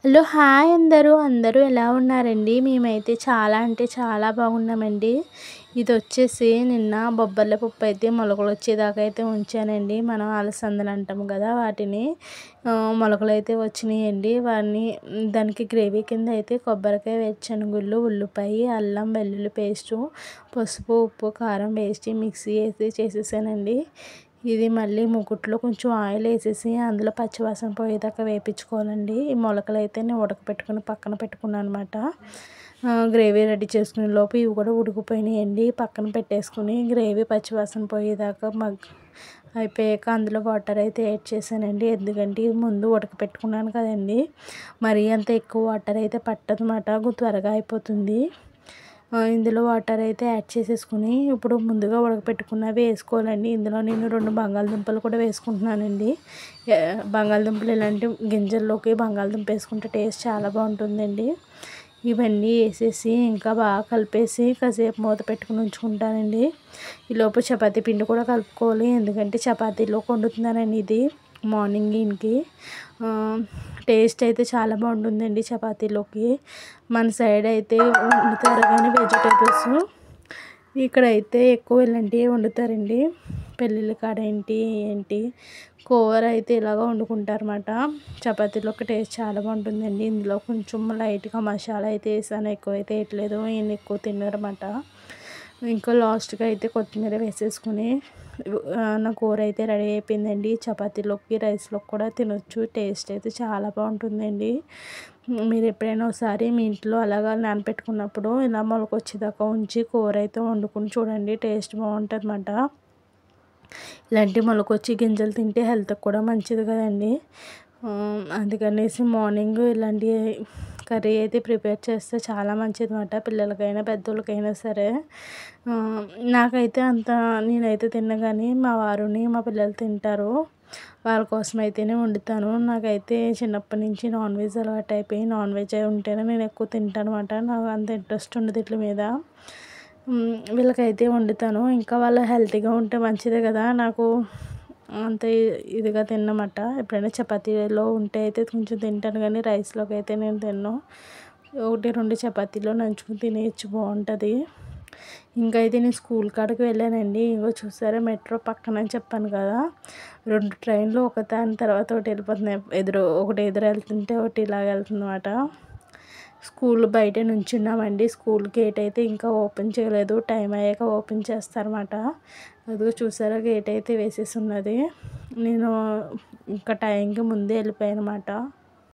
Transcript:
Hello! Hi అందరూ. అందరూ ఎలా ఉన్నారండి? మేమైతే చాలా అంటే చాలా బాగున్నామండి. ఇదొచ్చేసి నిన్న బొబ్బర్ల పప్పు అయితే మొలకలొచ్చేదాకా అయితే ఉంచానండి. మనం అలసందలు అంటాం కదా! వాటిని మొలకలైతే వచ్చినాయండి. దానికి గ్రేవీ కింద అయితే కొబ్బరికాయ, వేరుశనగుళ్ళు, ఉల్లిపాయ, అల్లం వెల్లుల్లి పేస్టు, పసుపు, ఉప్పు, కారం వేసి మిక్సీ వేసి చేసేసానండి. ఇది మళ్ళీ మూకుట్లో కొంచెం ఆయిల్ వేసేసి అందులో పచ్చివాసన పోయేదాకా వేపించుకోవాలండి. ఈ మొలకలైతే నేను ఉడకపెట్టుకుని పక్కన పెట్టుకున్నాను అనమాట. గ్రేవీ రెడీ చేసుకునే లోపు ఇవి కూడా ఉడికిపోయినాయండి. పక్కన పెట్టేసుకుని గ్రేవీ పచ్చివాసన పోయేదాకా అయిపోయాక అందులో వాటర్ అయితే యాడ్ చేశానండి. ఎందుకంటే ముందు ఉడకపెట్టుకున్నాను కదండి, మరీ అంత ఎక్కువ వాటర్ అయితే పట్టదన్నమాట, త్వరగా అయిపోతుంది. ఇందులో వాటర్ అయితే యాడ్ చేసేసుకుని ఇప్పుడు ముందుగా ఉడకపెట్టుకున్నవి వేసుకోవాలండి. ఇందులో నేను 2 బంగాళదుంపలు కూడా వేసుకుంటున్నానండి. బంగాళదుంపలు ఇలాంటి గింజల్లోకి బంగాళదుంప వేసుకుంటే టేస్ట్ చాలా బాగుంటుందండి. ఇవన్నీ వేసేసి ఇంకా బాగా కలిపేసి కాసేపు మూత పెట్టుకుని ఉంచుకుంటానండి. ఈలోపు చపాతీ పిండి కూడా కలుపుకోవాలి, ఎందుకంటే చపాతీలోకి వండుతున్నానండి ఇది మార్నింగ్ దీనికి. టేస్ట్ అయితే చాలా బాగుంటుందండి చపాతీలోకి. మన సైడ్ అయితే వండుతారు కానీ వెజిటేబుల్స్, ఇక్కడైతే ఎక్కువ ఇలాంటివి వండుతారండి. పెళ్ళిళ్ళ కాడ ఏంటి కూర అయితే ఇలాగ వండుకుంటారన్నమాట. చపాతీలోకి టేస్ట్ చాలా బాగుంటుందండి. ఇందులో కొంచెం లైట్గా మసాలా అయితే వేసాను, ఎక్కువైతే వేయట్లేదు, ఈయన ఎక్కువ తిన్నారన్నమాట. ఇంకా లాస్ట్గా అయితే కొత్తిమీర వేసేసుకుని నా కూర అయితే రెడీ అయిపోయిందండి. చపాతీలోకి రైస్లోకి కూడా తినొచ్చు. టేస్ట్ అయితే చాలా బాగుంటుందండి. మీరు ఎప్పుడైనా ఒకసారి మీ ఇంట్లో అలాగా నానపెట్టుకున్నప్పుడు ఇలా మొలకొచ్చేదాకా ఉంచి కూర అయితే వండుకుని చూడండి, టేస్ట్ బాగుంటుంది అన్నమాట. ఇలాంటి మొలకొచ్చి గింజలు తింటే హెల్త్కి కూడా మంచిది కదండి. అందుకనేసి మార్నింగ్ ఇలాంటి కర్రీ అయితే ప్రిపేర్ చేస్తే చాలా మంచిది అన్నమాట, పిల్లలకైనా పెద్దోళ్ళకైనా సరే. నాకైతే నేనైతే తిన్నా కానీ మా వారుని మా పిల్లలు తింటారు, వాళ్ళ కోసం అయితేనే వండుతాను. నాకైతే చిన్నప్పటి నుంచి నాన్ వెజ్ అలవాటు అయిపోయి నాన్ వెజ్ ఉంటేనే నేను ఎక్కువ తింటాను అన్నమాట. నాకు అంత ఇంట్రెస్ట్ ఉండదు వీటి మీద. వీళ్ళకైతే వండుతాను. ఇంకా వాళ్ళ హెల్తీగా ఉంటే మంచిదే కదా, నాకు అంత ఇదిగా తిన్నమాట. ఎప్పుడైనా చపాతీలో ఉంటే అయితే కొంచెం తింటాను కానీ రైస్లోకి అయితే నేను తిన్నాను. 1-2 చపాతీలో నంచుకుని తినేయచ్చు, బాగుంటుంది. ఇంకా అయితే నేను స్కూల్ కాడికి వెళ్ళానండి. ఇంకో చూసారా, మెట్రో పక్కన అని చెప్పాను కదా, 2 ట్రైన్లు ఒకదాని తర్వాత ఒకటి వెళ్ళిపోతున్నాయి. ఒకటి ఎదురు వెళ్తుంటే ఒకటి ఇలాగ వెళ్తుందన్నమాట. స్కూల్ బయట నుంచున్నామండి. స్కూల్ గేట్ అయితే ఇంకా ఓపెన్ చేయలేదు, టైం అయ్యాక ఓపెన్ చేస్తారన్నమాట. అదిగో చూసారా, గేట్ అయితే వేసేసి ఉన్నది. నేను ఇంకా టైంకి ముందే వెళ్ళిపోయాను అన్నమాట.